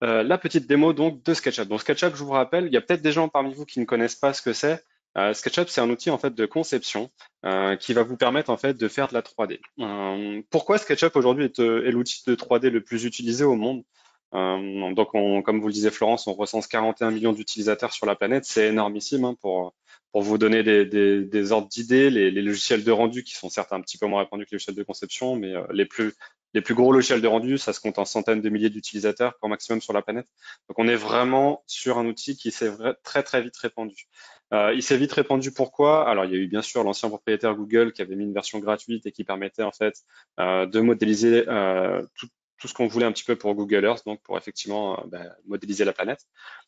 La petite démo donc de SketchUp. Donc SketchUp, je vous rappelle, il y a peut-être des gens parmi vous qui ne connaissent pas ce que c'est. SketchUp, c'est un outil en fait de conception qui va vous permettre en fait de faire de la 3D. Pourquoi SketchUp aujourd'hui est l'outil de 3D le plus utilisé au monde? Comme vous le disait Florence, on recense 41 millions d'utilisateurs sur la planète. C'est énormissime hein, pour vous donner des ordres d'idées. Les logiciels de rendu qui sont certes un petit peu moins répandus que les logiciels de conception, mais les plus gros logiciels de rendu, ça se compte en centaines de milliers d'utilisateurs au maximum sur la planète. Donc on est vraiment sur un outil qui s'est très très vite répandu. Il s'est vite répandu pourquoi? Alors il y a eu bien sûr l'ancien propriétaire Google qui avait mis une version gratuite et qui permettait en fait de modéliser tout ce qu'on voulait un petit peu pour Google Earth, donc pour effectivement modéliser la planète.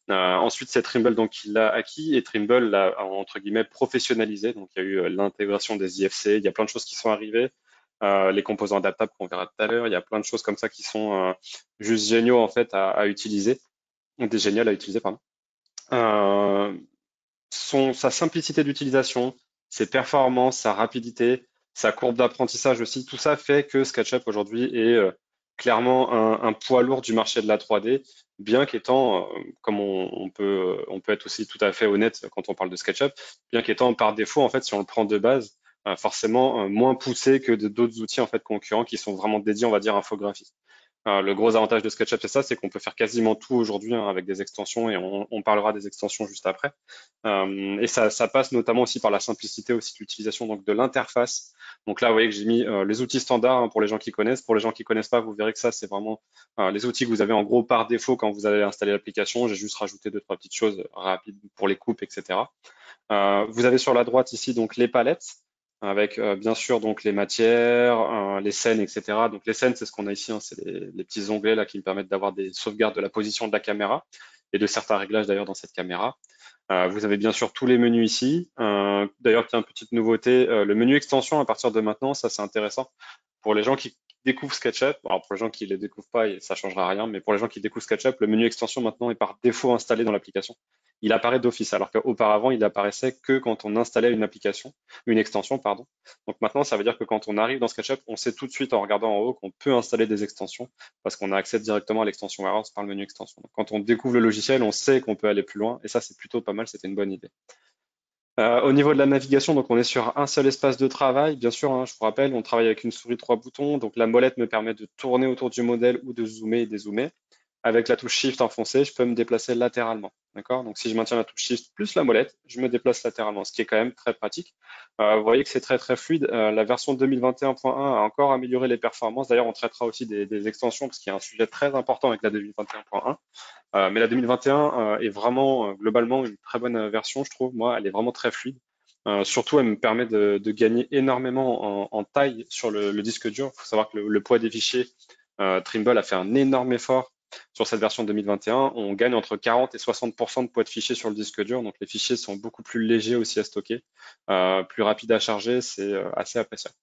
Ensuite, c'est Trimble donc qui l'a acquis et Trimble l'a entre guillemets professionnalisé. Donc il y a eu l'intégration des IFC, il y a plein de choses qui sont arrivées, les composants adaptables qu'on verra tout à l'heure. Il y a plein de choses comme ça qui sont juste géniaux en fait à utiliser, des géniales à utiliser pardon. Euh, Sa simplicité d'utilisation, ses performances, sa rapidité, sa courbe d'apprentissage aussi, tout ça fait que SketchUp aujourd'hui est clairement un poids lourd du marché de la 3D, bien qu'étant, comme on peut être aussi tout à fait honnête quand on parle de SketchUp, bien qu'étant par défaut, en fait, si on le prend de base, forcément moins poussé que d'autres outils en fait concurrents qui sont vraiment dédiés, on va dire, infographie. Le gros avantage de SketchUp, c'est ça, c'est qu'on peut faire quasiment tout aujourd'hui hein, avec des extensions et on parlera des extensions juste après. Et ça passe notamment aussi par la simplicité aussi de l'utilisation donc de l'interface. Donc là, vous voyez que j'ai mis les outils standards hein, pour les gens qui connaissent. Pour les gens qui connaissent pas, vous verrez que ça, c'est vraiment les outils que vous avez en gros par défaut quand vous allez installer l'application. J'ai juste rajouté deux, trois petites choses rapides pour les coupes, etc. Vous avez sur la droite ici donc les palettes avec bien sûr donc les matières, les scènes, etc. Donc les scènes, c'est ce qu'on a ici, hein, c'est les petits onglets là qui me permettent d'avoir des sauvegardes de la position de la caméra et de certains réglages d'ailleurs dans cette caméra. Vous avez bien sûr tous les menus ici. D'ailleurs, tiens, petite nouveauté, le menu extension à partir de maintenant, ça c'est intéressant. Pour les gens qui découvrent SketchUp, alors pour les gens qui ne le découvrent pas, ça changera rien, mais pour les gens qui découvrent SketchUp, le menu extension maintenant est par défaut installé dans l'application. Il apparaît d'office, alors qu'auparavant, il apparaissait que quand on installait une application, une extension, pardon. Donc maintenant, ça veut dire que quand on arrive dans SketchUp, on sait tout de suite en regardant en haut qu'on peut installer des extensions parce qu'on a accès directement à l'extension Warehouse par le menu extension. Donc, quand on découvre le logiciel, on sait qu'on peut aller plus loin et ça, c'est plutôt pas mal, c'était une bonne idée. Au niveau de la navigation, donc on est sur un seul espace de travail. Bien sûr, hein, je vous rappelle, on travaille avec une souris 3 boutons. Donc la molette me permet de tourner autour du modèle ou de zoomer et dézoomer. Avec la touche Shift enfoncée, je peux me déplacer latéralement. D'accord? Donc si je maintiens la touche Shift plus la molette, je me déplace latéralement, ce qui est quand même très pratique. Vous voyez que c'est très très fluide. La version 2021.1 a encore amélioré les performances. D'ailleurs, on traitera aussi des extensions parce qu'il y a un sujet très important avec la 2021.1. Mais la 2021 est vraiment globalement une très bonne version, je trouve. Moi, elle est vraiment très fluide. Surtout, elle me permet de gagner énormément en taille sur le disque dur. Il faut savoir que le poids des fichiers, Trimble a fait un énorme effort sur cette version 2021. On gagne entre 40 et 60% de poids de fichiers sur le disque dur. Donc, les fichiers sont beaucoup plus légers aussi à stocker, plus rapides à charger. C'est assez appréciable.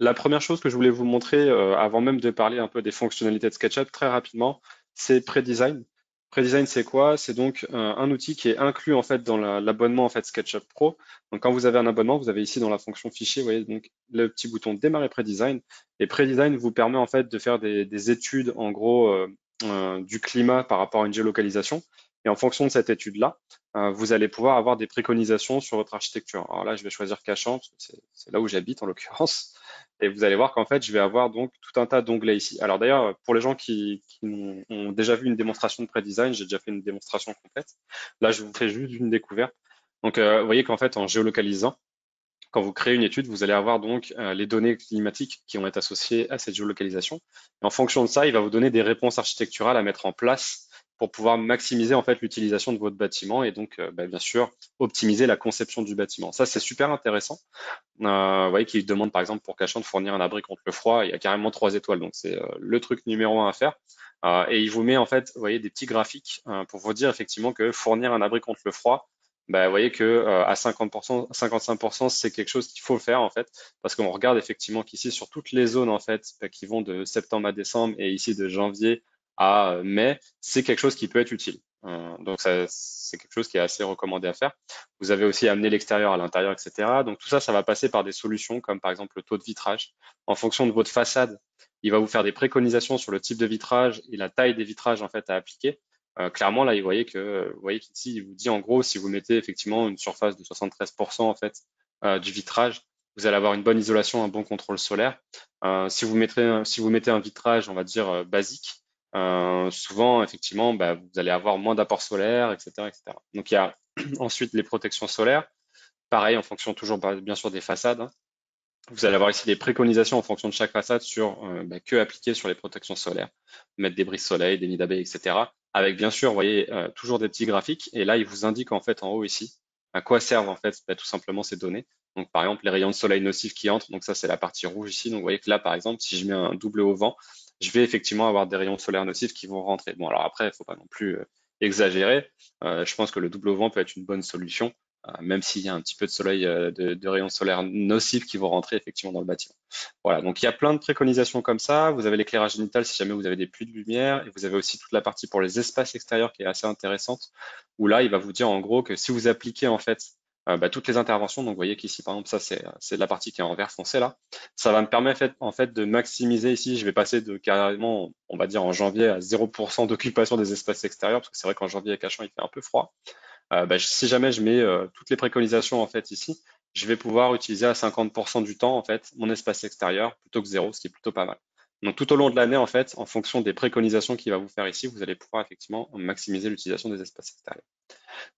La première chose que je voulais vous montrer, avant même de parler un peu des fonctionnalités de SketchUp, très rapidement, c'est Predesign. Predesign, c'est quoi? C'est donc un outil qui est inclus en fait dans l'abonnement en fait SketchUp Pro. Donc quand vous avez un abonnement, vous avez ici dans la fonction fichier, vous voyez donc le petit bouton démarrer Predesign. Et Predesign vous permet en fait de faire des études en gros du climat par rapport à une géolocalisation. Et en fonction de cette étude-là, vous allez pouvoir avoir des préconisations sur votre architecture. Alors là, je vais choisir Cachan parce que c'est là où j'habite en l'occurrence. Et vous allez voir qu'en fait, je vais avoir donc tout un tas d'onglets ici. Alors d'ailleurs, pour les gens qui ont déjà vu une démonstration de pré-design, j'ai déjà fait une démonstration complète. Là, je vous fais juste une découverte. Donc, vous voyez qu'en fait, en géolocalisant, quand vous créez une étude, vous allez avoir donc les données climatiques qui vont être associées à cette géolocalisation. Et en fonction de ça, il va vous donner des réponses architecturales à mettre en place pour pouvoir maximiser en fait l'utilisation de votre bâtiment et donc bien sûr optimiser la conception du bâtiment. Ça, c'est super intéressant. Vous voyez qu'il demande par exemple pour Cachan de fournir un abri contre le froid. Il y a carrément 3 étoiles, donc c'est le truc numéro un à faire. Et il vous met en fait, vous voyez, des petits graphiques pour vous dire effectivement que fournir un abri contre le froid, vous voyez que à 50%, 55%, c'est quelque chose qu'il faut faire en fait, parce qu'on regarde effectivement qu'ici sur toutes les zones en fait qui vont de septembre à décembre et ici de janvier à mai, c'est quelque chose qui peut être utile. Donc ça, c'est quelque chose qui est assez recommandé à faire. Vous avez aussi amené l'extérieur à l'intérieur, etc. Donc tout ça, ça va passer par des solutions comme par exemple le taux de vitrage. En fonction de votre façade, il va vous faire des préconisations sur le type de vitrage et la taille des vitrages en fait à appliquer. Clairement, là, vous voyez qu'ici, il vous dit en gros, si vous mettez effectivement une surface de 73% en fait du vitrage, vous allez avoir une bonne isolation, un bon contrôle solaire. Si vous mettez un vitrage, on va dire basique, souvent effectivement, bah, vous allez avoir moins d'apport solaire, etc., etc. Donc il y a ensuite les protections solaires. Pareil, en fonction toujours bien sûr des façades, hein. Vous allez avoir ici des préconisations en fonction de chaque façade sur bah, que appliquer sur les protections solaires, mettre des brises soleil, des nids d'abeilles, etc. Avec bien sûr, vous voyez, toujours des petits graphiques. Et là, il vous indique en fait en haut ici à quoi servent en fait bah, tout simplement ces données. Donc par exemple, les rayons de soleil nocifs qui entrent. Donc ça, c'est la partie rouge ici. Donc vous voyez que là, par exemple, si je mets un double au vent, je vais effectivement avoir des rayons solaires nocifs qui vont rentrer. Bon, alors après, il faut pas non plus exagérer. Je pense que le double au vent peut être une bonne solution même s'il y a un petit peu de soleil, de rayons solaires nocifs qui vont rentrer effectivement dans le bâtiment. Voilà, donc il y a plein de préconisations comme ça. Vous avez l'éclairage génital si jamais vous avez des pluies de lumière, et vous avez aussi toute la partie pour les espaces extérieurs qui est assez intéressante, où là, il va vous dire en gros que si vous appliquez en fait bah, toutes les interventions, donc vous voyez qu'ici par exemple ça c'est la partie qui est en vert foncé là, ça va me permettre en fait de maximiser ici, je vais passer de carrément, on va dire en janvier à 0% d'occupation des espaces extérieurs, parce que c'est vrai qu'en janvier à Cachan il fait un peu froid. Bah, si jamais je mets toutes les préconisations en fait ici, je vais pouvoir utiliser à 50% du temps en fait mon espace extérieur plutôt que zéro, ce qui est plutôt pas mal. Donc tout au long de l'année en fait, en fonction des préconisations qu'il va vous faire ici, vous allez pouvoir effectivement maximiser l'utilisation des espaces extérieurs.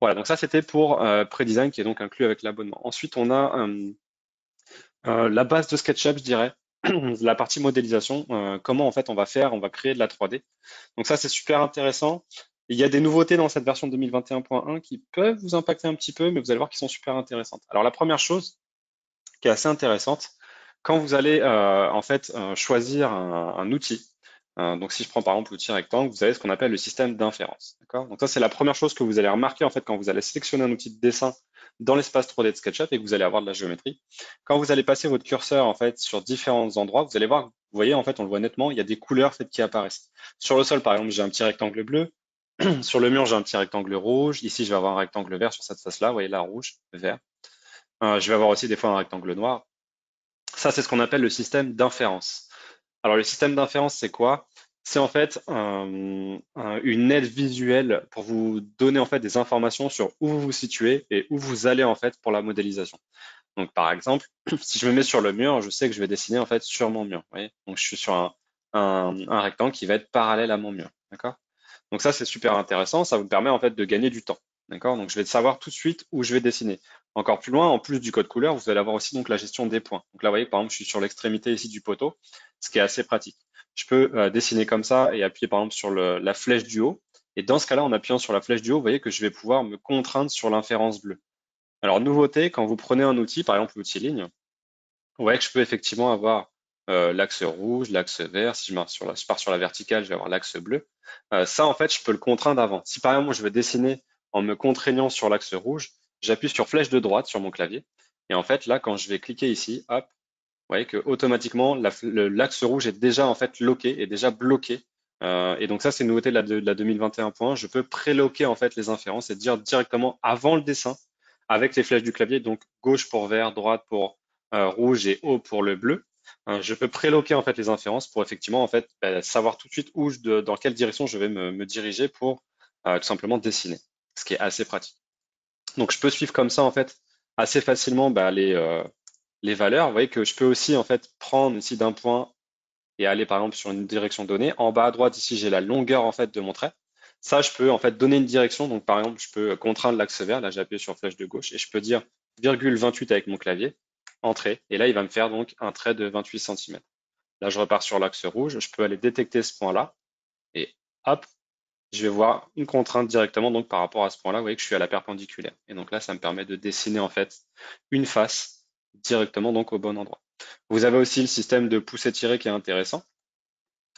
Voilà, donc ça c'était pour Predesign qui est donc inclus avec l'abonnement. Ensuite on a la base de SketchUp, je dirais, la partie modélisation, comment en fait on va faire, on va créer de la 3D. Donc ça, c'est super intéressant. Il y a des nouveautés dans cette version 2021.1 qui peuvent vous impacter un petit peu, mais vous allez voir qu'ils sont super intéressantes. Alors la première chose qui est assez intéressante, quand vous allez en fait choisir un outil, donc si je prends par exemple l'outil rectangle, vous avez ce qu'on appelle le système d'inférence. D'accord? Donc ça, c'est la première chose que vous allez remarquer en fait quand vous allez sélectionner un outil de dessin dans l'espace 3D de SketchUp et que vous allez avoir de la géométrie. Quand vous allez passer votre curseur en fait sur différents endroits, vous allez voir, vous voyez en fait, on le voit nettement, il y a des couleurs en fait, qui apparaissent. Sur le sol, par exemple, j'ai un petit rectangle bleu. Sur le mur, j'ai un petit rectangle rouge. Ici, je vais avoir un rectangle vert sur cette face-là. Vous voyez là, rouge, vert. Je vais avoir aussi des fois un rectangle noir. Ça, c'est ce qu'on appelle le système d'inférence. Alors, le système d'inférence, c'est quoi? C'est en fait une aide visuelle pour vous donner en fait des informations sur où vous vous situez et où vous allez en fait pour la modélisation. Donc, par exemple, si je me mets sur le mur, je sais que je vais dessiner en fait sur mon mur. Vous voyez, donc, je suis sur un rectangle qui va être parallèle à mon mur. D'accord? Donc ça, c'est super intéressant. Ça vous permet en fait de gagner du temps. D'accord? Donc je vais savoir tout de suite où je vais dessiner. Encore plus loin, en plus du code couleur, vous allez avoir aussi donc la gestion des points. Donc là, vous voyez, par exemple, je suis sur l'extrémité ici du poteau, ce qui est assez pratique. Je peux dessiner comme ça et appuyer par exemple sur la flèche du haut. Et dans ce cas-là, en appuyant sur la flèche du haut, vous voyez que je vais pouvoir me contraindre sur l'inférence bleue. Alors, nouveauté, quand vous prenez un outil, par exemple l'outil ligne, vous voyez que je peux effectivement avoir l'axe rouge, l'axe vert. Si je pars sur la verticale, je vais avoir l'axe bleu. Ça, en fait, je peux le contraindre avant. Si par exemple, je veux dessiner en me contraignant sur l'axe rouge, j'appuie sur flèche de droite sur mon clavier. Et en fait, là, quand je vais cliquer ici, hop, vous voyez que automatiquement, l'axe rouge est déjà en fait loqué, est déjà bloqué. Et donc ça, c'est une nouveauté de la 2021. Je peux préloquer en fait les inférences et dire directement avant le dessin avec les flèches du clavier, donc gauche pour vert, droite pour rouge et haut pour le bleu. Je peux préloquer en fait les inférences pour effectivement en fait savoir tout de suite dans quelle direction je vais me diriger pour tout simplement dessiner, ce qui est assez pratique. Donc je peux suivre comme ça en fait assez facilement les valeurs. Vous voyez que je peux aussi en fait prendre ici d'un point et aller par exemple sur une direction donnée. En bas à droite ici j'ai la longueur en fait de mon trait. Ça je peux en fait donner une direction. Donc par exemple je peux contraindre l'axe vert. Là j'ai appuyé sur flèche de gauche et je peux dire virgule 28 avec mon clavier, entrée. Et là il va me faire donc un trait de 28 cm. Là je repars sur l'axe rouge. Je peux aller détecter ce point-là et hop, je vais voir une contrainte directement donc par rapport à ce point-là. Vous voyez que je suis à la perpendiculaire. Et donc là ça me permet de dessiner en fait une face directement donc au bon endroit. Vous avez aussi le système de pousser-tirer qui est intéressant.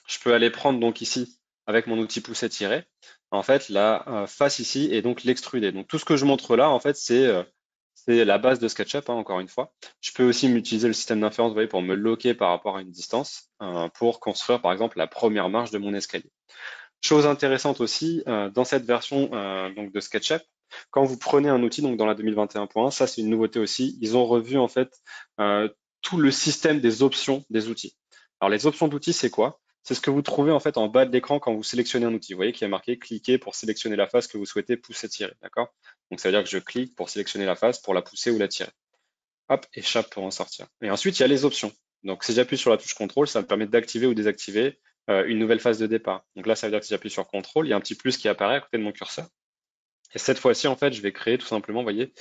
Je peux aller prendre donc ici, avec mon outil pousser-tirer, en fait, la face ici est donc l'extruder. Donc tout ce que je montre là, en fait, c'est la base de SketchUp, hein, encore une fois. Je peux aussi utiliser le système d'inférence, vous voyez, pour me loquer par rapport à une distance, pour construire, par exemple, la première marche de mon escalier. Chose intéressante aussi, dans cette version donc de SketchUp, quand vous prenez un outil, donc dans la 2021.1, ça c'est une nouveauté aussi, ils ont revu en fait tout le système des options des outils. Alors les options d'outils, c'est quoi? C'est ce que vous trouvez en fait en bas de l'écran quand vous sélectionnez un outil. Vous voyez qu'il y a marqué cliquer pour sélectionner la face que vous souhaitez pousser, tirer, d'accord? Donc ça veut dire que je clique pour sélectionner la face, pour la pousser ou la tirer. Hop, échappe pour en sortir. Et ensuite, il y a les options. Donc si j'appuie sur la touche contrôle, ça me permet d'activer ou désactiver une nouvelle phase de départ. Donc là, ça veut dire que si j'appuie sur contrôle, il y a un petit plus qui apparaît à côté de mon curseur. Et cette fois-ci, en fait, je vais créer tout simplement, vous voyez,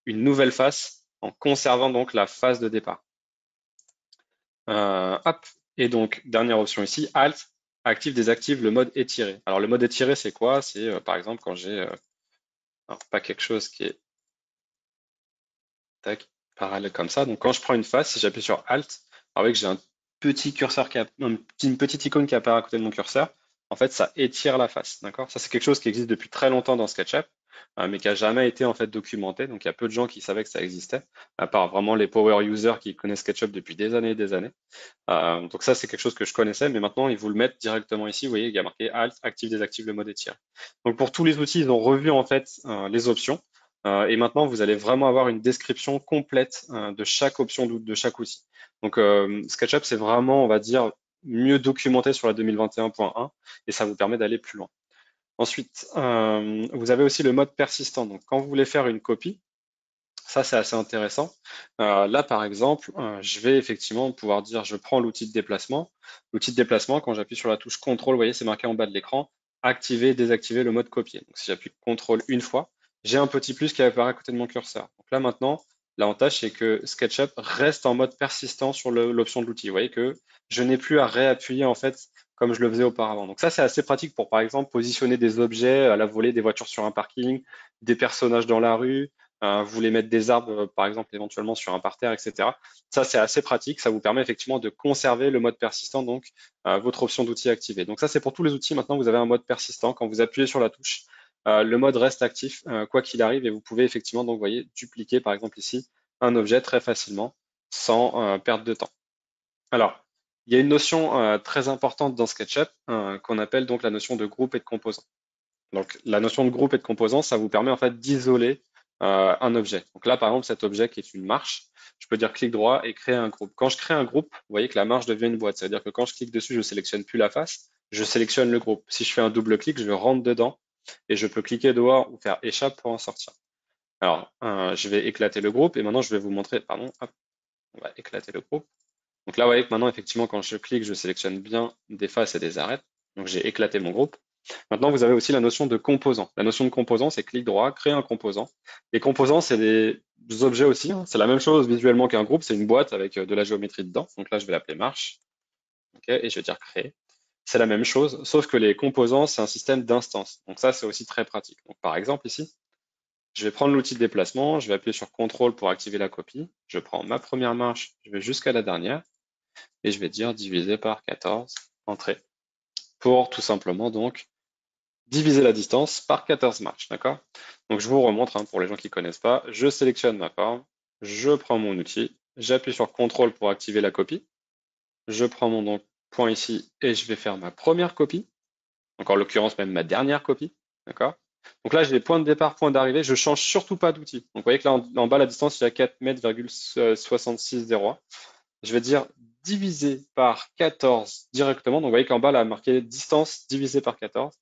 une nouvelle face en conservant donc la phase de départ. Hop. Et donc, dernière option ici, Alt, active, désactive le mode étiré. Alors, le mode étiré, c'est quoi? C'est par exemple quand j'ai, alors, pas quelque chose qui est tac, parallèle comme ça. Donc, quand je prends une face, si j'appuie sur Alt, alors oui que j'ai un petit curseur une petite icône qui apparaît à côté de mon curseur. En fait, ça étire la face, d'accord? Ça, c'est quelque chose qui existe depuis très longtemps dans SketchUp, mais qui a jamais été en fait documenté. Donc, il y a peu de gens qui savaient que ça existait, à part vraiment les power users qui connaissent SketchUp depuis des années et des années. Donc ça, c'est quelque chose que je connaissais, mais maintenant, ils vous le mettent directement ici. Vous voyez, il y a marqué Alt, active, désactive le mode étiré. Donc pour tous les outils, ils ont revu en fait les options. Et maintenant, vous allez vraiment avoir une description complète de chaque option de chaque outil. Donc SketchUp, c'est vraiment, on va dire, mieux documenté sur la 2021.1 et ça vous permet d'aller plus loin. Ensuite, vous avez aussi le mode persistant. Donc quand vous voulez faire une copie, ça, c'est assez intéressant. Là, par exemple, je vais effectivement pouvoir dire, je prends l'outil de déplacement. L'outil de déplacement, quand j'appuie sur la touche CTRL, vous voyez, c'est marqué en bas de l'écran, activer, désactiver le mode copier. Donc, si j'appuie CTRL une fois, j'ai un petit plus qui apparaît à côté de mon curseur. Donc là, maintenant, l'avantage, c'est que SketchUp reste en mode persistant sur l'option de l'outil. Vous voyez que je n'ai plus à réappuyer, en fait, comme je le faisais auparavant. Donc ça, c'est assez pratique pour, par exemple, positionner des objets à la volée, des voitures sur un parking, des personnages dans la rue, vous voulez mettre des arbres, par exemple, éventuellement sur un parterre, etc. Ça, c'est assez pratique. Ça vous permet effectivement de conserver le mode persistant, donc votre option d'outil activée. Donc ça, c'est pour tous les outils. Maintenant, vous avez un mode persistant. Quand vous appuyez sur la touche, le mode reste actif, quoi qu'il arrive, et vous pouvez effectivement, donc, vous voyez, dupliquer, par exemple ici, un objet très facilement, sans perdre de temps. Alors, il y a une notion très importante dans SketchUp qu'on appelle donc la notion de groupe et de composant. Donc, la notion de groupe et de composant, ça vous permet en fait d'isoler un objet. Donc là, par exemple, cet objet qui est une marche, je peux dire clic droit et créer un groupe. Quand je crée un groupe, vous voyez que la marche devient une boîte. Ça veut dire que quand je clique dessus, je sélectionne plus la face, je sélectionne le groupe. Si je fais un double clic, je rentre dedans et je peux cliquer dehors ou faire échappe pour en sortir. Alors, je vais éclater le groupe et maintenant, je vais vous montrer, pardon, hop, on va éclater le groupe. Donc là, vous voyez que maintenant, effectivement, quand je clique, je sélectionne bien des faces et des arêtes. Donc j'ai éclaté mon groupe. Maintenant, vous avez aussi la notion de composant. La notion de composant, c'est clic droit, créer un composant. Les composants, c'est des objets aussi, hein. C'est la même chose visuellement qu'un groupe. C'est une boîte avec de la géométrie dedans. Donc là, je vais l'appeler marche. Ok, et je vais dire créer. C'est la même chose, sauf que les composants, c'est un système d'instances. Donc ça, c'est aussi très pratique. Donc par exemple ici, je vais prendre l'outil de déplacement, je vais appuyer sur CTRL pour activer la copie. Je prends ma première marche, je vais jusqu'à la dernière, et je vais dire diviser par 14, entrée, pour tout simplement donc diviser la distance par 14 marches, d'accord? Donc je vous remontre, hein, pour les gens qui ne connaissent pas, je sélectionne ma forme, je prends mon outil, j'appuie sur CTRL pour activer la copie, je prends mon donc, point ici et je vais faire ma première copie, donc en l'occurrence même ma dernière copie, d'accord? Donc là j'ai point de départ, point d'arrivée, je change surtout pas d'outil. Donc vous voyez que là en bas la distance il y a 4 mètres,6601. Je vais dire divisé par 14 directement. Donc vous voyez qu'en bas là marqué distance divisé par 14,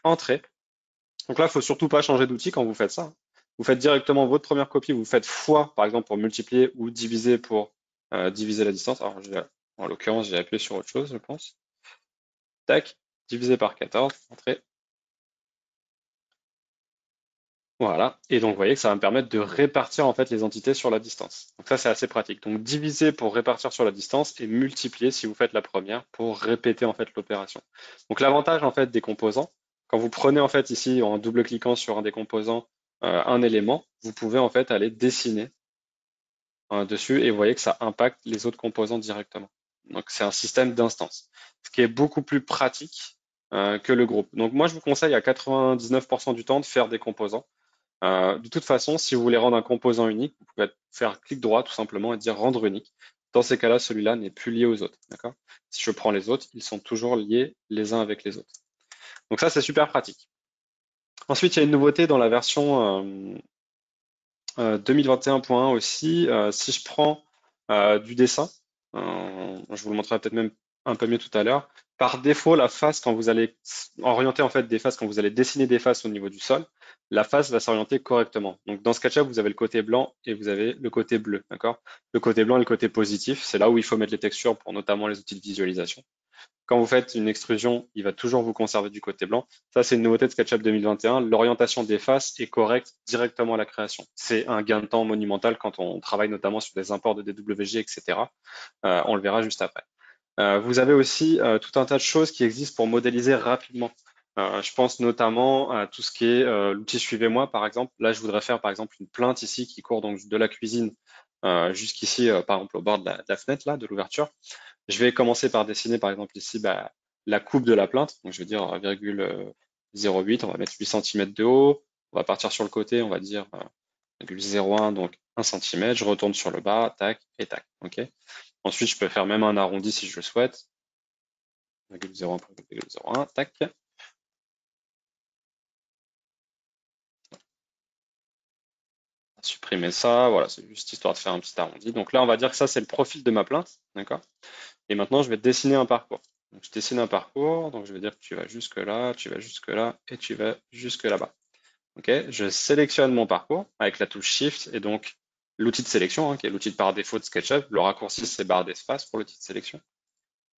entrée. Donc là, il faut surtout pas changer d'outil quand vous faites ça. Vous faites directement votre première copie, vous faites fois, par exemple, pour multiplier ou diviser pour diviser la distance. Alors, en l'occurrence, j'ai appuyé sur autre chose, je pense. Tac, divisé par 14, entrée. Voilà. Et donc, vous voyez que ça va me permettre de répartir en fait les entités sur la distance. Donc ça, c'est assez pratique. Donc, diviser pour répartir sur la distance et multiplier si vous faites la première pour répéter en fait l'opération. Donc, l'avantage en fait des composants, quand vous prenez en fait ici en double-cliquant sur un des composants un élément, vous pouvez en fait aller dessiner dessus et vous voyez que ça impacte les autres composants directement. Donc, c'est un système d'instance, ce qui est beaucoup plus pratique que le groupe. Donc, moi, je vous conseille à 99% du temps de faire des composants. De toute façon, si vous voulez rendre un composant unique, vous pouvez faire clic droit tout simplement et dire rendre unique. Dans ces cas-là, celui-là n'est plus lié aux autres. D'accord? Si je prends les autres, ils sont toujours liés les uns avec les autres. Donc ça, c'est super pratique. Ensuite, il y a une nouveauté dans la version 2021.1 aussi. Si je prends du dessin, je vous le montrerai peut-être même un peu mieux tout à l'heure. Par défaut, la face, quand vous allez orienter en fait des faces, quand vous allez dessiner des faces au niveau du sol, la face va s'orienter correctement. Donc dans SketchUp, vous avez le côté blanc et vous avez le côté bleu, d'accord? Le côté blanc et le côté positif, c'est là où il faut mettre les textures pour notamment les outils de visualisation. Quand vous faites une extrusion, il va toujours vous conserver du côté blanc. Ça, c'est une nouveauté de SketchUp 2021. L'orientation des faces est correcte directement à la création. C'est un gain de temps monumental quand on travaille notamment sur des imports de DWG, etc. On le verra juste après. Vous avez aussi tout un tas de choses qui existent pour modéliser rapidement. Je pense notamment à tout ce qui est l'outil Suivez-moi, par exemple. Là, je voudrais faire, par exemple, une plainte ici qui court donc de la cuisine jusqu'ici, par exemple, au bord de la fenêtre, là, de l'ouverture. Je vais commencer par dessiner, par exemple, ici, bah, la coupe de la plainte. Donc, je vais dire 0,08, on va mettre 8 cm de haut. On va partir sur le côté, on va dire 0,01, donc 1 cm. Je retourne sur le bas, tac et tac. Ok. Ensuite, je peux faire même un arrondi si je le souhaite. 0,01, 0,01, tac. Supprimer ça, voilà, c'est juste histoire de faire un petit arrondi. Donc là, on va dire que ça, c'est le profil de ma plainte, d'accord? Et maintenant, je vais dessiner un parcours. Donc, je dessine un parcours, donc je vais dire que tu vas jusque là, tu vas jusque là, et tu vas jusque là-bas. Ok? Je sélectionne mon parcours avec la touche Shift et donc l'outil de sélection, hein, qui est l'outil de par défaut de SketchUp. Le raccourci, c'est barre d'espace pour l'outil de sélection.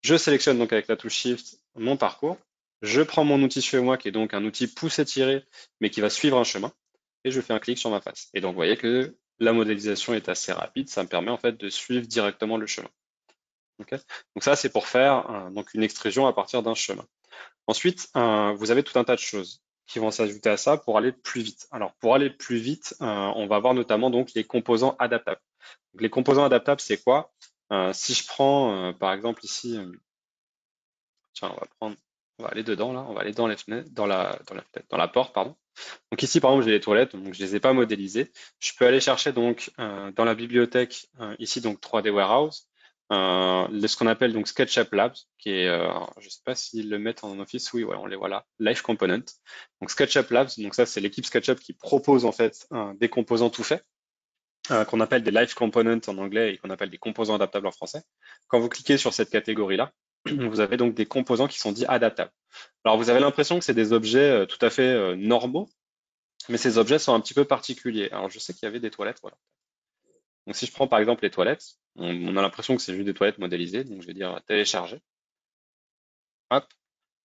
Je sélectionne donc avec la touche Shift mon parcours. Je prends mon outil Suivez-moi, qui est donc un outil pouce-étiré, mais qui va suivre un chemin, et je fais un clic sur ma face. Et donc, vous voyez que la modélisation est assez rapide. Ça me permet en fait de suivre directement le chemin. Okay, donc ça, c'est pour faire donc une extrusion à partir d'un chemin. Ensuite, vous avez tout un tas de choses qui vont s'ajouter à ça pour aller plus vite. Alors, pour aller plus vite, on va voir notamment donc les composants adaptables. Donc, les composants adaptables, c'est quoi? Si je prends, par exemple, ici, tiens, on va aller dedans, là, on va aller dans les fenêtres, dans la porte, pardon. Donc ici, par exemple, j'ai les toilettes, donc je les ai pas modélisées. Je peux aller chercher donc dans la bibliothèque, ici, donc 3D Warehouse, ce qu'on appelle donc SketchUp Labs, qui est, je sais pas s'ils le mettent en office, oui, ouais, on les voit là, Live Component. Donc SketchUp Labs, donc ça, c'est l'équipe SketchUp qui propose en fait des composants tout faits, qu'on appelle des Live Components en anglais et qu'on appelle des composants adaptables en français. Quand vous cliquez sur cette catégorie-là, vous avez donc des composants qui sont dits adaptables. Alors vous avez l'impression que c'est des objets tout à fait normaux, mais ces objets sont un petit peu particuliers. Alors je sais qu'il y avait des toilettes, voilà. Donc si je prends par exemple les toilettes, on a l'impression que c'est juste des toilettes modélisées, donc je vais dire télécharger. Hop,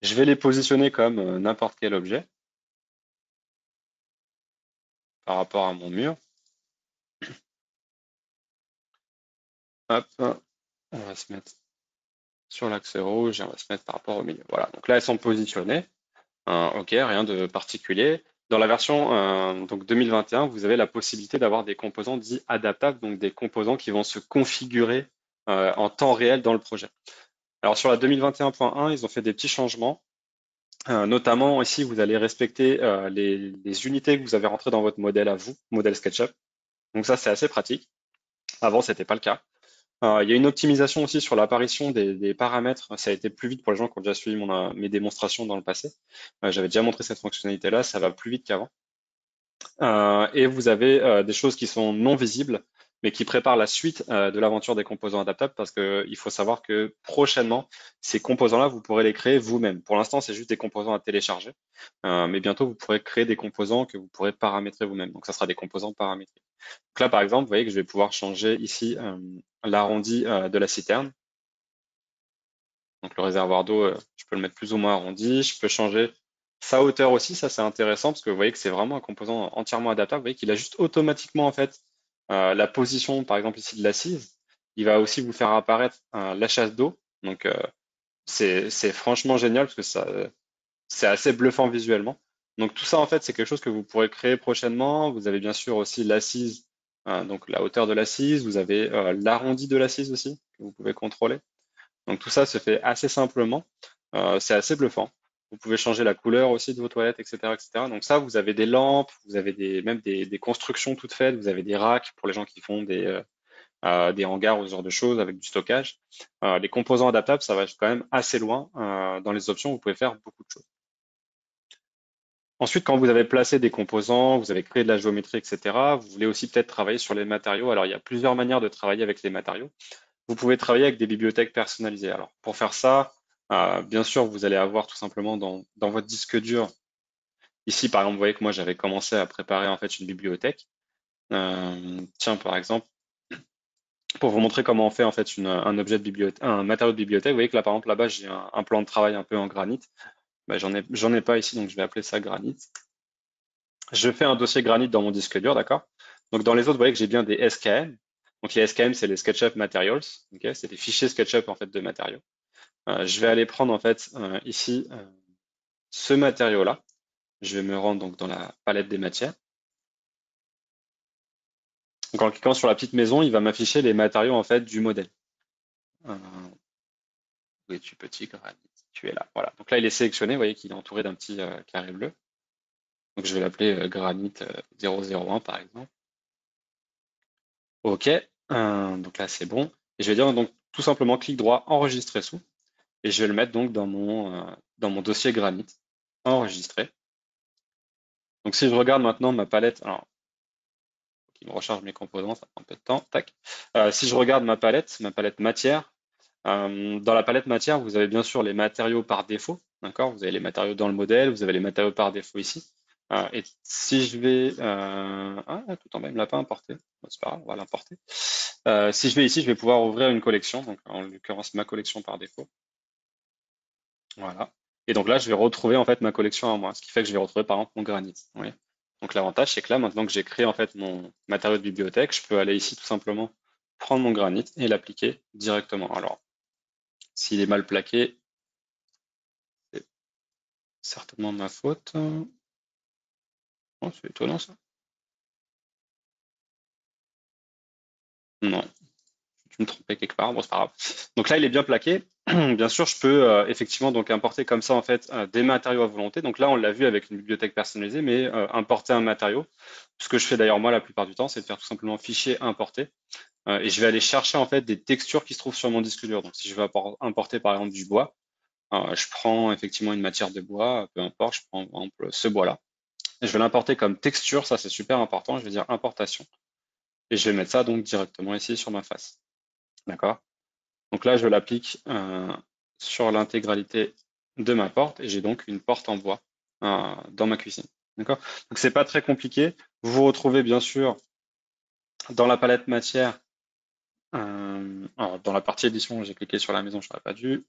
je vais les positionner comme n'importe quel objet par rapport à mon mur. Hop, on va se mettre sur l'axe rouge et on va se mettre par rapport au milieu. Voilà, donc là elles sont positionnées. Ok, rien de particulier. Dans la version donc 2021, vous avez la possibilité d'avoir des composants dits adaptables, donc des composants qui vont se configurer en temps réel dans le projet. Alors sur la 2021.1, ils ont fait des petits changements. Notamment ici, vous allez respecter les unités que vous avez rentrées dans votre modèle à vous, modèle SketchUp. Donc ça, c'est assez pratique. Avant, c'était pas le cas. Il y a une optimisation aussi sur l'apparition des paramètres. Ça a été plus vite pour les gens qui ont déjà suivi mes démonstrations dans le passé. J'avais déjà montré cette fonctionnalité-là, ça va plus vite qu'avant. Et vous avez des choses qui sont non visibles, mais qui préparent la suite de l'aventure des composants adaptables, parce que il faut savoir que prochainement, ces composants-là, vous pourrez les créer vous-même. Pour l'instant, c'est juste des composants à télécharger, mais bientôt, vous pourrez créer des composants que vous pourrez paramétrer vous-même. Donc, ça sera des composants paramétriques. Donc là, par exemple, vous voyez que je vais pouvoir changer ici l'arrondi de la citerne. Donc le réservoir d'eau, je peux le mettre plus ou moins arrondi. Je peux changer sa hauteur aussi, ça c'est intéressant parce que vous voyez que c'est vraiment un composant entièrement adaptable. Vous voyez qu'il ajuste automatiquement en fait la position, par exemple ici de l'assise. Il va aussi vous faire apparaître la chasse d'eau. Donc c'est franchement génial parce que c'est assez bluffant visuellement. Donc tout ça en fait c'est quelque chose que vous pourrez créer prochainement. Vous avez bien sûr aussi l'assise, donc la hauteur de l'assise. Vous avez l'arrondi de l'assise aussi que vous pouvez contrôler. Donc tout ça se fait assez simplement. C'est assez bluffant. Vous pouvez changer la couleur aussi de vos toilettes, etc., etc. Donc ça, vous avez des lampes, vous avez même des constructions toutes faites, vous avez des racks pour les gens qui font des hangars ou ce genre de choses avec du stockage. Les composants adaptables, ça va quand même assez loin. Dans les options, vous pouvez faire beaucoup de choses. Ensuite, quand vous avez placé des composants, vous avez créé de la géométrie, etc., vous voulez aussi peut-être travailler sur les matériaux. Alors, il y a plusieurs manières de travailler avec les matériaux. vous pouvez travailler avec des bibliothèques personnalisées. Alors, pour faire ça, bien sûr, vous allez avoir tout simplement dans votre disque dur. Ici, par exemple, vous voyez que moi, j'avais commencé à préparer en fait une bibliothèque. Tiens, par exemple, pour vous montrer comment on fait en fait un objet de bibliothèque, un matériau de bibliothèque, vous voyez que là, par exemple, là-bas, j'ai un plan de travail un peu en granit. Ben, j'en ai pas ici, donc je vais appeler ça granit. Je fais un dossier granit dans mon disque dur, d'accord? Donc dans les autres, vous voyez que j'ai bien des SKM. Donc les SKM, c'est les SketchUp Materials. Ok, c'est des fichiers SketchUp en fait de matériaux. Je vais aller prendre en fait ici ce matériau-là. Je vais me rendre donc dans la palette des matières. Donc en cliquant sur la petite maison, il va m'afficher les matériaux en fait du modèle. Euh, où es-tu petit granit? Tu es là. Voilà. Donc là, il est sélectionné. Vous voyez qu'il est entouré d'un petit carré bleu. Donc je vais l'appeler granit 001 par exemple. OK. Donc là, c'est bon. Et je vais dire donc tout simplement clic droit, enregistrer sous. Et je vais le mettre donc dans mon dossier Granit. Enregistrer. Donc si je regarde maintenant ma palette, alors il me recharge mes composants, ça prend un peu de temps. Tac. Si je regarde ma palette matière, dans la palette matière, vous avez bien sûr les matériaux par défaut. D'accord? Vous avez les matériaux dans le modèle, vous avez les matériaux par défaut ici. Et si je vais... tout en bas, il me l'a pas importé. Bon, c'est pas grave, on va l'importer. Si je vais ici, je vais pouvoir ouvrir une collection, donc en l'occurrence ma collection par défaut. Voilà. Et donc là, je vais retrouver en fait ma collection à moi, ce qui fait que je vais retrouver par exemple mon granit. Vous voyez. Donc l'avantage, c'est que là, maintenant que j'ai créé en fait mon matériau de bibliothèque, je peux aller ici tout simplement prendre mon granit et l'appliquer directement. Alors, s'il est mal plaqué, c'est certainement de ma faute. Oh, c'est étonnant ça. Non, tu me trompais quelque part, bon c'est pas grave. Donc là il est bien plaqué. Bien sûr, je peux effectivement donc importer comme ça en fait des matériaux à volonté. Donc là on l'a vu avec une bibliothèque personnalisée, mais importer un matériau. Ce que je fais d'ailleurs moi la plupart du temps, c'est de faire tout simplement fichier importer et je vais aller chercher en fait des textures qui se trouvent sur mon disque dur. Donc si je veux importer par exemple du bois, je prends effectivement une matière de bois, peu importe, je prends par exemple ce bois-là. Et je vais l'importer comme texture, ça c'est super important. Je vais dire importation et je vais mettre ça donc directement ici sur ma face. D'accord? Donc là, je l'applique sur l'intégralité de ma porte et j'ai donc une porte en bois dans ma cuisine. D'accord? Donc c'est pas très compliqué. Vous vous retrouvez bien sûr dans la palette matière. Alors, dans la partie édition, j'ai cliqué sur la maison, je n'aurais pas dû.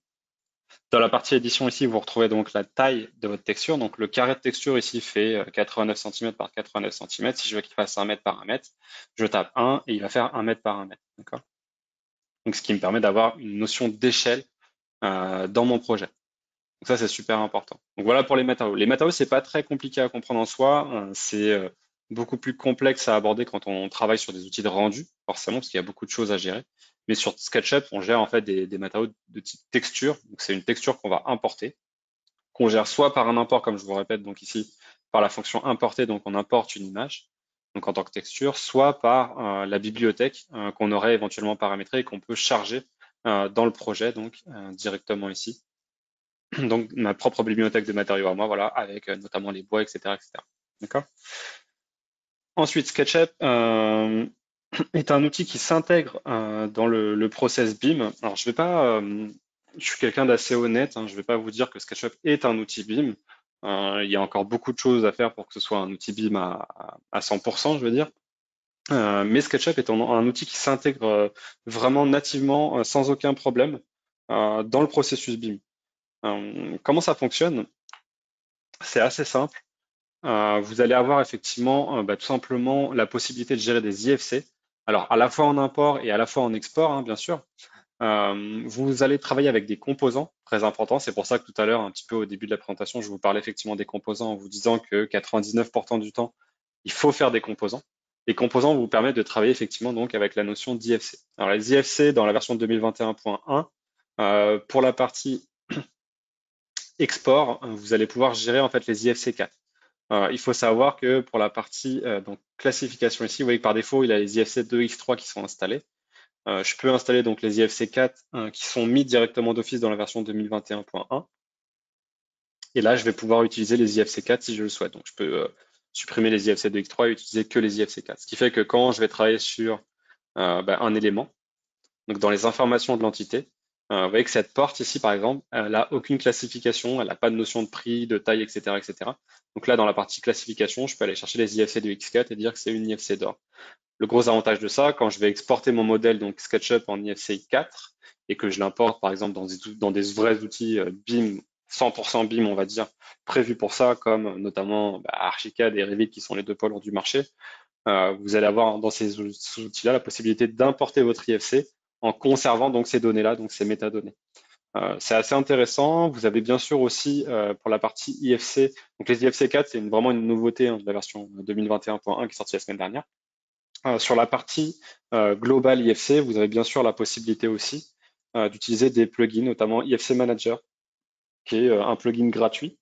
Dans la partie édition ici, vous retrouvez donc la taille de votre texture. Donc le carré de texture ici fait 89 cm par 89 cm. Si je veux qu'il fasse 1 mètre par 1 mètre, je tape 1 et il va faire 1 mètre par 1 mètre. D'accord? Donc ce qui me permet d'avoir une notion d'échelle dans mon projet. Donc ça, c'est super important. Donc voilà pour les matériaux. Les matériaux, c'est pas très compliqué à comprendre en soi. C'est beaucoup plus complexe à aborder quand on travaille sur des outils de rendu, forcément, parce qu'il y a beaucoup de choses à gérer. Mais sur SketchUp, on gère en fait des matériaux de type texture. Donc c'est une texture qu'on va importer, qu'on gère soit par un import, comme je vous répète, donc ici, par la fonction importer, donc on importe une image, donc en tant que texture, soit par la bibliothèque qu'on aurait éventuellement paramétrée et qu'on peut charger dans le projet, donc directement ici donc ma propre bibliothèque de matériaux à moi, voilà, avec notamment les bois, etc., etc. D'accord? Ensuite, SketchUp est un outil qui s'intègre dans le process BIM. Alors, je vais pas, je suis quelqu'un d'assez honnête, hein, je vais pas vous dire que SketchUp est un outil BIM. Il y a encore beaucoup de choses à faire pour que ce soit un outil BIM à 100%, je veux dire. Mais SketchUp est un outil qui s'intègre vraiment nativement, sans aucun problème, dans le processus BIM. Comment ça fonctionne? C'est assez simple. Vous allez avoir effectivement tout simplement la possibilité de gérer des IFC. Alors à la fois en import et à la fois en export, hein, bien sûr. Vous allez travailler avec des composants très importants. C'est pour ça que tout à l'heure, un petit peu au début de la présentation, je vous parlais effectivement des composants en vous disant que 99% du temps, il faut faire des composants. Les composants vous permettent de travailler effectivement donc avec la notion d'IFC. Alors les IFC dans la version 2021.1, pour la partie export, vous allez pouvoir gérer en fait les IFC4. Il faut savoir que pour la partie donc classification ici, vous voyez que par défaut, il a les IFC 2, X3 qui sont installés. Je peux installer donc les IFC 4 qui sont mis directement d'office dans la version 2021.1. Et là, je vais pouvoir utiliser les IFC 4 si je le souhaite. Donc, je peux supprimer les IFC 2, X3 et utiliser que les IFC 4. Ce qui fait que quand je vais travailler sur un élément, Donc dans les informations de l'entité, vous voyez que cette porte ici, par exemple, elle n'a aucune classification, elle n'a pas de notion de prix, de taille, etc., etc. Donc là, dans la partie classification, je peux aller chercher les IFC du Xcut et dire que c'est une IFC d'or. Le gros avantage de ça, quand je vais exporter mon modèle, donc SketchUp en IFC 4, et que je l'importe par exemple dans des vrais outils BIM, 100% BIM, on va dire, prévus pour ça, comme notamment Archicad et Revit, qui sont les deux pôles du marché, vous allez avoir dans ces outils-là la possibilité d'importer votre IFC en conservant donc ces données-là, donc ces métadonnées. C'est assez intéressant. Vous avez bien sûr aussi pour la partie IFC, donc les IFC 4, c'est vraiment une nouveauté de la version 2021.1 qui est sortie la semaine dernière. Sur la partie globale IFC, vous avez bien sûr la possibilité aussi d'utiliser des plugins, notamment IFC Manager, qui est un plugin gratuit,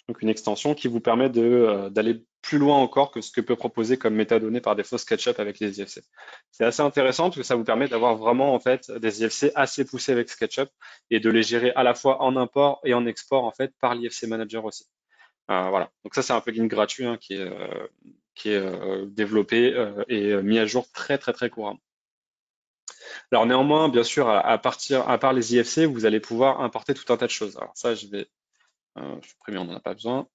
donc une extension qui vous permet d'aller plus loin encore que ce que peut proposer comme métadonnées par défaut SketchUp avec les IFC. C'est assez intéressant parce que ça vous permet d'avoir vraiment en fait des IFC assez poussés avec SketchUp et de les gérer à la fois en import et en export en fait par l'IFC Manager aussi. Voilà. Donc ça c'est un plugin gratuit qui est développé et mis à jour très très très couramment. Alors néanmoins, bien sûr, à part les IFC, vous allez pouvoir importer tout un tas de choses. Alors ça, je vais supprimer, on n'en a pas besoin.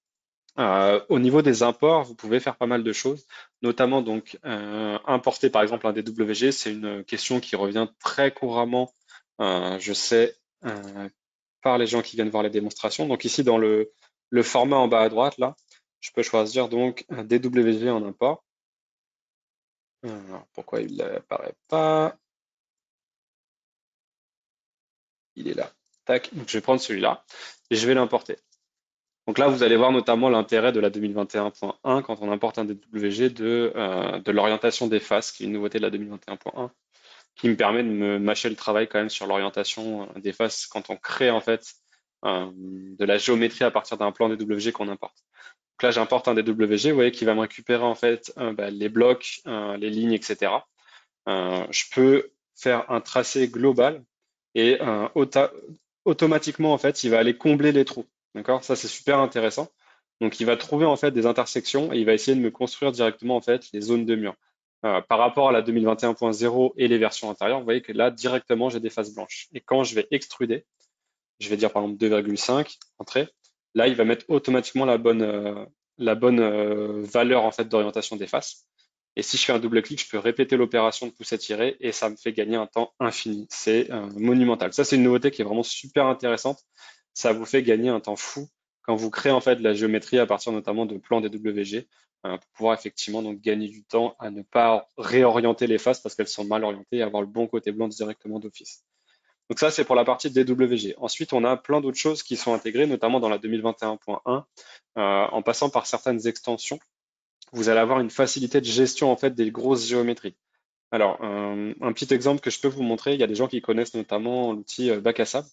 Au niveau des imports, vous pouvez faire pas mal de choses, notamment donc importer par exemple un DWG, c'est une question qui revient très couramment, je sais, par les gens qui viennent voir les démonstrations. Donc ici dans le format en bas à droite, là, je peux choisir donc un DWG en import. Alors, pourquoi il n'apparaît pas? Il est là. Tac, donc je vais prendre celui-là et je vais l'importer. Donc là, vous allez voir notamment l'intérêt de la 2021.1 quand on importe un DWG de l'orientation des faces, qui est une nouveauté de la 2021.1, qui me permet de me mâcher le travail quand même sur l'orientation des faces quand on crée en fait de la géométrie à partir d'un plan DWG qu'on importe. Donc là, j'importe un DWG, vous voyez, qui va me récupérer en fait les blocs, les lignes, etc. Je peux faire un tracé global et automatiquement en fait, il va aller combler les trous. D'accord? Ça, c'est super intéressant. Donc, il va trouver en fait des intersections et il va essayer de me construire directement en fait les zones de mur. Par rapport à la 2021.0 et les versions antérieures, vous voyez que là, directement, j'ai des faces blanches. Et quand je vais extruder, je vais dire par exemple 2,5 entrée, là, il va mettre automatiquement la bonne valeur en fait d'orientation des faces. Et si je fais un double clic, je peux répéter l'opération de pousser-tirer et ça me fait gagner un temps infini. C'est monumental. Ça, c'est une nouveauté qui est vraiment super intéressante. Ça vous fait gagner un temps fou quand vous créez en fait de la géométrie à partir notamment de plans DWG pour pouvoir effectivement donc gagner du temps à ne pas réorienter les faces parce qu'elles sont mal orientées et avoir le bon côté blanc directement d'office. Donc ça, c'est pour la partie DWG. Ensuite, on a plein d'autres choses qui sont intégrées, notamment dans la 2021.1, en passant par certaines extensions vous allez avoir une facilité de gestion en fait des grosses géométries. Alors, un petit exemple que je peux vous montrer, il y a des gens qui connaissent notamment l'outil Bac à sable.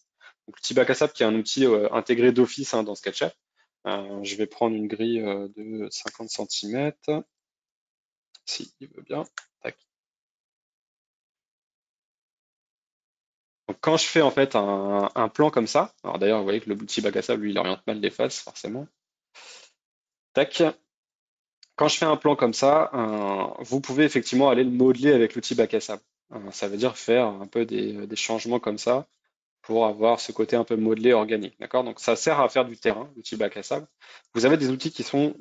Donc, l'outil Bac à sable qui est un outil intégré d'office dans SketchUp. Je vais prendre une grille de 50 cm, si il veut bien. Tac. Donc, quand je fais en fait un plan comme ça, alors d'ailleurs, vous voyez que le outil Bac à sable, lui, il oriente mal les faces, forcément. Tac. Quand je fais un plan comme ça, vous pouvez effectivement aller le modeler avec l'outil bac à sable. Ça veut dire faire un peu des changements comme ça pour avoir ce côté un peu modelé organique. D'accord? Donc ça sert à faire du terrain, l'outil bac à sable. Vous avez des outils qui sont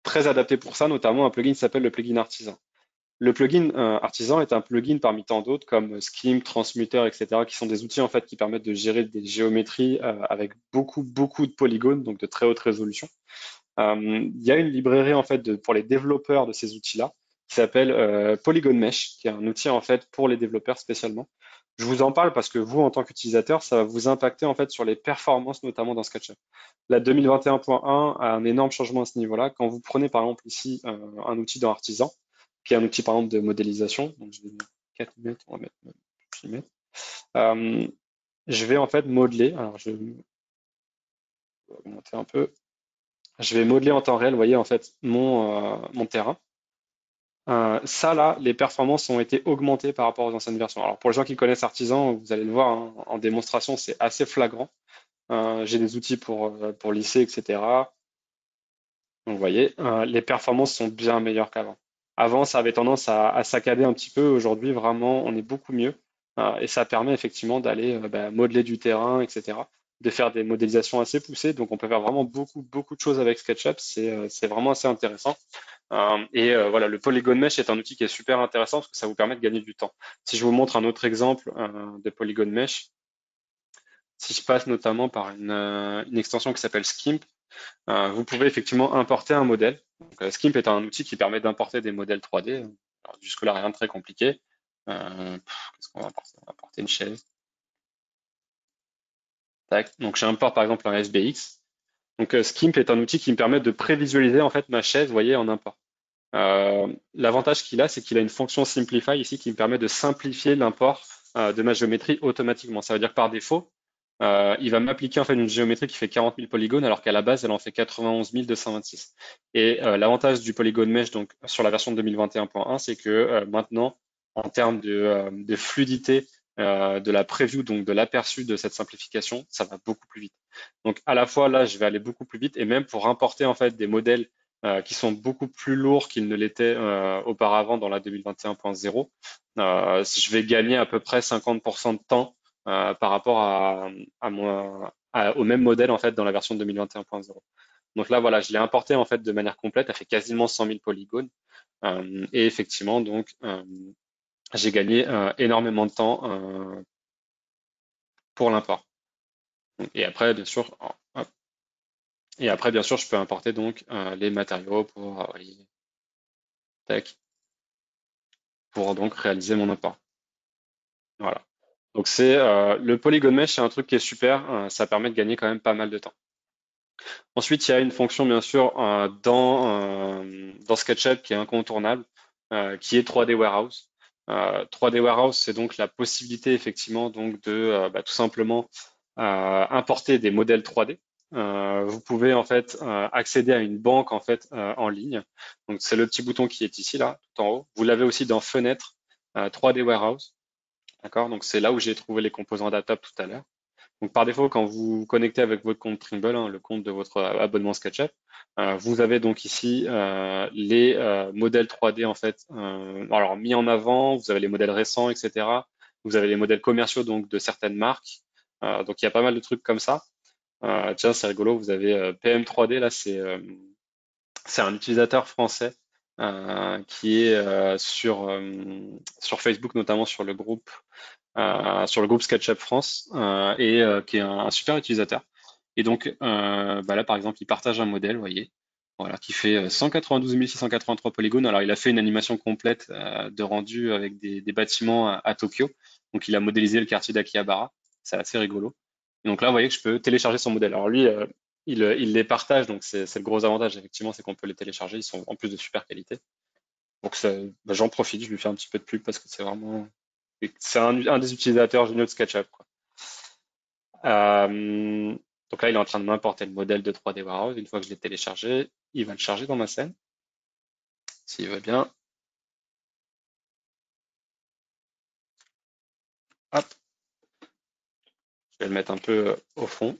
très adaptés pour ça, notamment un plugin qui s'appelle le plugin Artisan. Le plugin Artisan est un plugin parmi tant d'autres comme Scheme, Transmuter, etc., qui sont des outils en fait qui permettent de gérer des géométries avec beaucoup de polygones, donc de très haute résolution. Il y a une librairie en fait pour les développeurs de ces outils-là qui s'appelle Polygon Mesh, qui est un outil en fait pour les développeurs spécialement. Je vous en parle parce que vous, en tant qu'utilisateur, ça va vous impacter en fait sur les performances, notamment dans SketchUp. La 2021.1 a un énorme changement à ce niveau-là. Quand vous prenez par exemple ici un outil dans Artisan, qui est un outil par exemple de modélisation, donc je vais mettre 4 mètres, on va mettre 6 mètres. Je vais en fait modeler. Alors je vais augmenter un peu. Je vais modeler en temps réel, vous voyez, en fait, mon terrain. Ça, là, les performances ont été augmentées par rapport aux anciennes versions. Alors, pour les gens qui connaissent Artisan, vous allez le voir hein, en démonstration, c'est assez flagrant. J'ai des outils pour lisser, etc. Donc, vous voyez, les performances sont bien meilleures qu'avant. Avant, ça avait tendance à saccader un petit peu. Aujourd'hui, vraiment, on est beaucoup mieux. Et ça permet effectivement d'aller modeler du terrain, etc., de faire des modélisations assez poussées. Donc on peut faire vraiment beaucoup de choses avec SketchUp. C'est vraiment assez intéressant. Voilà, le Polygon Mesh est un outil qui est super intéressant parce que ça vous permet de gagner du temps. Si je vous montre un autre exemple de Polygon Mesh, si je passe notamment par une extension qui s'appelle Skimp, vous pouvez effectivement importer un modèle. Donc, Skimp est un outil qui permet d'importer des modèles 3D. Alors, jusque-là, rien de très compliqué. Qu'est-ce qu'on va importer? On va importer une chaise. Tac. Donc j'importe par exemple un SBX. Donc Skimp est un outil qui me permet de prévisualiser en fait ma chaise, vous voyez, en import. L'avantage qu'il a, c'est qu'il a une fonction Simplify ici qui me permet de simplifier l'import de ma géométrie automatiquement. Ça veut dire que par défaut, il va m'appliquer en fait une géométrie qui fait 40 000 polygones alors qu'à la base, elle en fait 91 226. Et l'avantage du Polygon Mesh donc sur la version 2021.1, c'est que maintenant, en termes de fluidité de la preview, donc de l'aperçu de cette simplification, ça va beaucoup plus vite. Donc à la fois là, je vais aller beaucoup plus vite et même pour importer en fait des modèles qui sont beaucoup plus lourds qu'ils ne l'étaient auparavant dans la 2021.0. Je vais gagner à peu près 50% de temps par rapport au même modèle en fait dans la version 2021.0. Donc là, voilà, je l'ai importé en fait de manière complète, elle fait quasiment 100 000 polygones et effectivement donc j'ai gagné énormément de temps pour l'import. Et après, bien sûr, hop. Et après, bien sûr, je peux importer donc les matériaux tac, pour donc réaliser mon import. Voilà. Donc c'est le Polygon Mesh, c'est un truc qui est super, ça permet de gagner quand même pas mal de temps. Ensuite, il y a une fonction bien sûr dans SketchUp qui est incontournable, qui est 3D Warehouse. 3D Warehouse, c'est donc la possibilité effectivement donc de tout simplement importer des modèles 3D. Vous pouvez en fait accéder à une banque en fait en ligne. Donc c'est le petit bouton qui est ici là, tout en haut. Vous l'avez aussi dans Fenêtre 3D Warehouse. D'accord? Donc c'est là où j'ai trouvé les composants adaptables tout à l'heure. Donc par défaut, quand vous vous connectez avec votre compte Trimble, hein, le compte de votre abonnement SketchUp, vous avez donc ici les modèles 3D en fait, alors mis en avant. Vous avez les modèles récents, etc. Vous avez les modèles commerciaux donc de certaines marques. Donc il y a pas mal de trucs comme ça. Tiens, c'est rigolo. Vous avez PM3D là, c'est un utilisateur français qui est sur Facebook, notamment sur le groupe SketchUp France et qui est un super utilisateur. Et donc là, par exemple, il partage un modèle, vous voyez, voilà, qui fait 192 683 polygones. Alors, il a fait une animation complète de rendu avec des bâtiments à Tokyo. Donc, il a modélisé le quartier d'Akihabara. C'est assez rigolo. Et donc là, vous voyez que je peux télécharger son modèle. Alors lui, il les partage, donc c'est le gros avantage, effectivement, c'est qu'on peut les télécharger. Ils sont en plus de super qualité. Donc j'en profite, je lui fais un petit peu de pub parce que c'est un des utilisateurs géniaux de SketchUp, quoi. Euh, donc là, il est en train de m'importer le modèle de 3D Warehouse. Une fois que je l'ai téléchargé, il va le charger dans ma scène, s'il veut bien. Hop, je vais le mettre un peu au fond.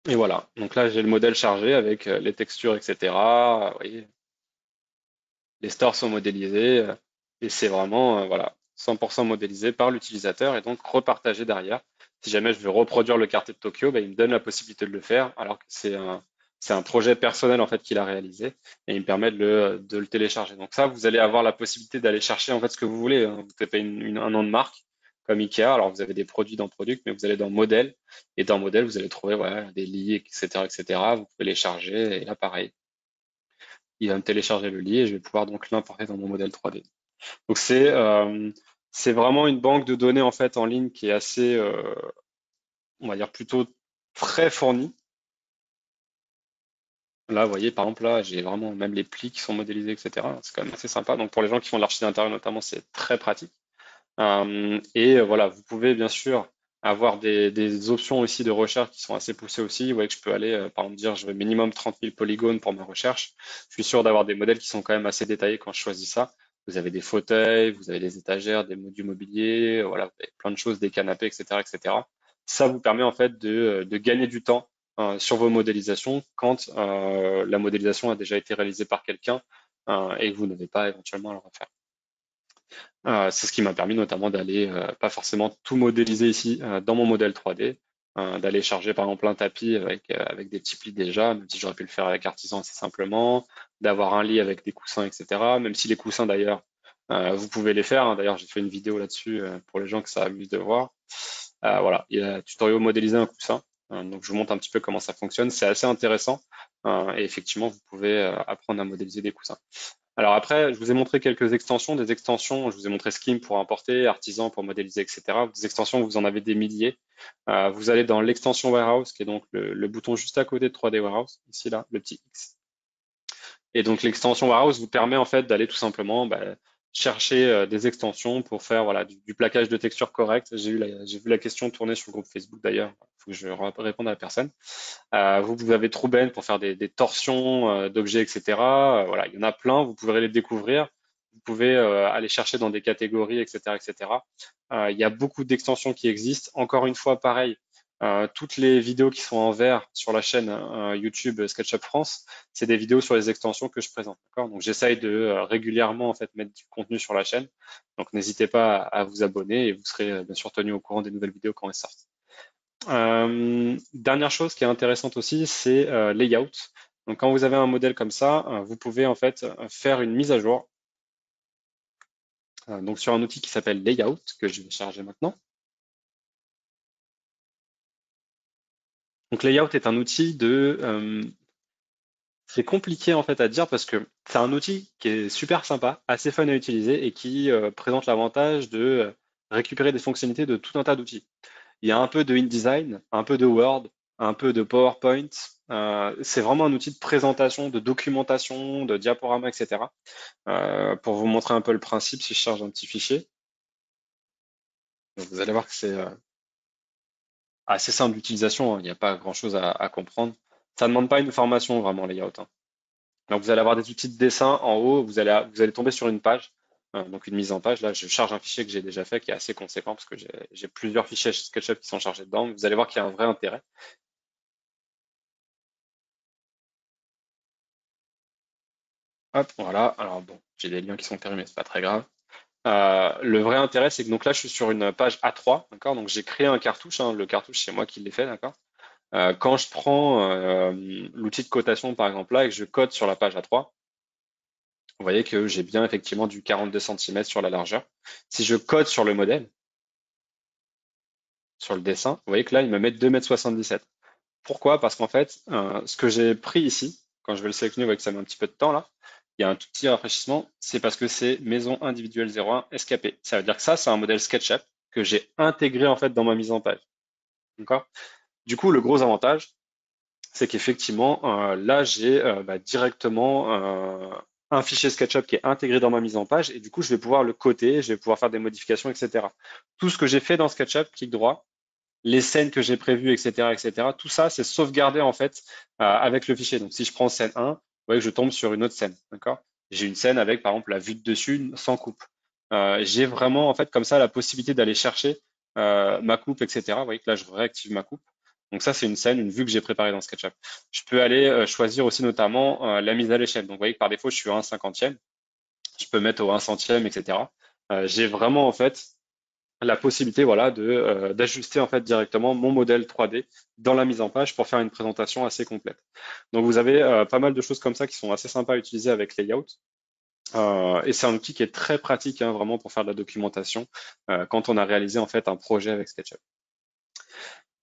Et voilà. Donc là, j'ai le modèle chargé avec les textures, etc. Vous voyez, les stores sont modélisés et c'est vraiment voilà 100% modélisé par l'utilisateur et donc repartagé derrière. Si jamais je veux reproduire le quartier de Tokyo, il me donne la possibilité de le faire alors que c'est un projet personnel en fait qu'il a réalisé et il me permet de le télécharger. Donc ça, vous allez avoir la possibilité d'aller chercher en fait ce que vous voulez, hein. Vous tapez un nom de marque comme Ikea. Alors vous avez des produits dans Product, mais vous allez dans Modèle et dans Modèle vous allez trouver voilà, des lits, etc., etc. Vous pouvez les charger et là pareil il va me télécharger le lit et je vais pouvoir donc l'importer dans mon modèle 3D. Donc c'est vraiment une banque de données en fait en ligne qui est assez, on va dire plutôt très fournie. Là, vous voyez, par exemple, là, j'ai vraiment même les plis qui sont modélisés, etc. C'est quand même assez sympa. Donc pour les gens qui font de l'archi d'intérieur notamment, c'est très pratique. Voilà, vous pouvez bien sûr avoir des options aussi de recherche qui sont assez poussées aussi. Vous voyez que je peux aller, par exemple, dire je veux minimum 30 000 polygones pour ma recherche. Je suis sûr d'avoir des modèles qui sont quand même assez détaillés quand je choisis ça. Vous avez des fauteuils, vous avez des étagères, du mobilier, voilà, vous avez plein de choses, des canapés, etc., etc. Ça vous permet en fait de gagner du temps sur vos modélisations quand la modélisation a déjà été réalisée par quelqu'un et que vous n'avez pas éventuellement à le refaire. C'est ce qui m'a permis notamment d'aller, pas forcément tout modéliser ici dans mon modèle 3D, d'aller charger par exemple un tapis avec des petits plis déjà, même si j'aurais pu le faire avec Artisan assez simplement, d'avoir un lit avec des coussins, etc. Même si les coussins d'ailleurs, vous pouvez les faire, hein. D'ailleurs, j'ai fait une vidéo là-dessus pour les gens que ça amuse de voir. Voilà, il y a un tutoriel modéliser un coussin. Donc je vous montre un petit peu comment ça fonctionne. C'est assez intéressant et effectivement, vous pouvez apprendre à modéliser des coussins. Alors après, je vous ai montré quelques extensions, des extensions, je vous ai montré Scheme pour importer, Artisan pour modéliser, etc. Des extensions, vous en avez des milliers. Vous allez dans l'extension Warehouse, qui est donc le bouton juste à côté de 3D Warehouse, ici là, le petit X. Et donc l'extension Warehouse vous permet en fait d'aller tout simplement chercher des extensions pour faire voilà du plaquage de texture correct. J'ai vu la question tourner sur le groupe Facebook d'ailleurs. Il faut que je réponde à la personne. Vous avez Trueben pour faire des torsions d'objets, etc. Voilà, il y en a plein. Vous pourrez les découvrir. Vous pouvez aller chercher dans des catégories, etc., etc. Il y a beaucoup d'extensions qui existent. Encore une fois, pareil. Toutes les vidéos qui sont en vert sur la chaîne YouTube SketchUp France, c'est des vidéos sur les extensions que je présente. D'accord. Donc j'essaye de régulièrement en fait mettre du contenu sur la chaîne. Donc n'hésitez pas à vous abonner et vous serez bien sûr tenu au courant des nouvelles vidéos quand elles sortent. Dernière chose qui est intéressante aussi, c'est layout. Donc quand vous avez un modèle comme ça, vous pouvez en fait faire une mise à jour. Donc sur un outil qui s'appelle Layout que je vais charger maintenant. Donc Layout est un outil c'est compliqué en fait à dire parce que c'est un outil qui est super sympa, assez fun à utiliser et qui présente l'avantage de récupérer des fonctionnalités de tout un tas d'outils. Il y a un peu de InDesign, un peu de Word, un peu de PowerPoint. C'est vraiment un outil de présentation, de documentation, de diaporama, etc. Pour vous montrer un peu le principe, si je charge un petit fichier, donc vous allez voir que c'est assez simple d'utilisation, hein. Il n'y a pas grand-chose à comprendre. Ça ne demande pas une formation vraiment layout, hein. Donc vous allez avoir des outils de dessin en haut, vous allez tomber sur une page, donc une mise en page. Là, je charge un fichier que j'ai déjà fait qui est assez conséquent parce que j'ai plusieurs fichiers SketchUp qui sont chargés dedans. Vous allez voir qu'il y a un vrai intérêt. Hop, voilà. Alors bon, j'ai des liens qui sont périmés, c'est pas très grave. Le vrai intérêt, c'est que donc là, je suis sur une page A3, d'accord? Donc j'ai créé un cartouche, hein. Le cartouche, c'est moi qui l'ai fait, d'accord? Quand je prends l'outil de cotation, par exemple, là, et que je code sur la page A3, vous voyez que j'ai bien effectivement du 42 cm sur la largeur. Si je code sur le modèle, sur le dessin, vous voyez que là, il me met 2,77 m. Pourquoi? Parce qu'en fait, ce que j'ai pris ici, quand je vais le sélectionner, vous voyez que ça met un petit peu de temps là, il y a un tout petit rafraîchissement, c'est parce que c'est maison individuelle 01 SKP. Ça veut dire que ça, c'est un modèle SketchUp que j'ai intégré en fait dans ma mise en page. D'accord? Du coup, le gros avantage, c'est qu'effectivement, là, j'ai directement un fichier SketchUp qui est intégré dans ma mise en page et du coup, je vais pouvoir le coter, je vais pouvoir faire des modifications, etc. Tout ce que j'ai fait dans SketchUp, clic droit, les scènes que j'ai prévues, etc., etc., tout ça, c'est sauvegardé en fait avec le fichier. Donc, si je prends scène 1, vous voyez que je tombe sur une autre scène, d'accord? J'ai une scène avec, par exemple, la vue de dessus sans coupe. J'ai vraiment en fait comme ça la possibilité d'aller chercher ma coupe, etc. Vous voyez que là, je réactive ma coupe. Donc ça, c'est une scène, une vue que j'ai préparée dans SketchUp. Je peux aller choisir aussi notamment la mise à l'échelle. Donc vous voyez que par défaut, je suis à 1/50e. Je peux mettre au 1 centième, etc. J'ai vraiment en fait la possibilité voilà, d'ajuster en fait directement mon modèle 3D dans la mise en page pour faire une présentation assez complète. Donc vous avez pas mal de choses comme ça qui sont assez sympas à utiliser avec Layout. Et c'est un outil qui est très pratique hein, vraiment pour faire de la documentation quand on a réalisé en fait un projet avec SketchUp.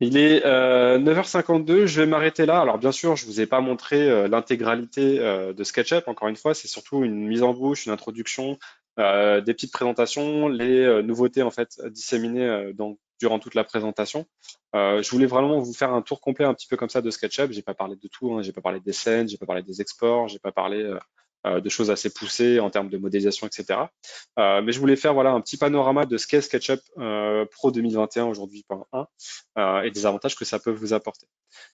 Il est 9h52, je vais m'arrêter là. Alors bien sûr, je vous ai pas montré l'intégralité de SketchUp. Encore une fois, c'est surtout une mise en bouche, une introduction, des petites présentations, les nouveautés en fait disséminées durant toute la présentation. Je voulais vraiment vous faire un tour complet un petit peu comme ça de SketchUp. J'ai pas parlé de tout, hein. J'ai pas parlé des scènes, j'ai pas parlé des exports, j'ai pas parlé de choses assez poussées en termes de modélisation, etc. Mais je voulais faire voilà un petit panorama de ce qu'est SketchUp Pro 2021 aujourd'hui, point 1 et des avantages que ça peut vous apporter.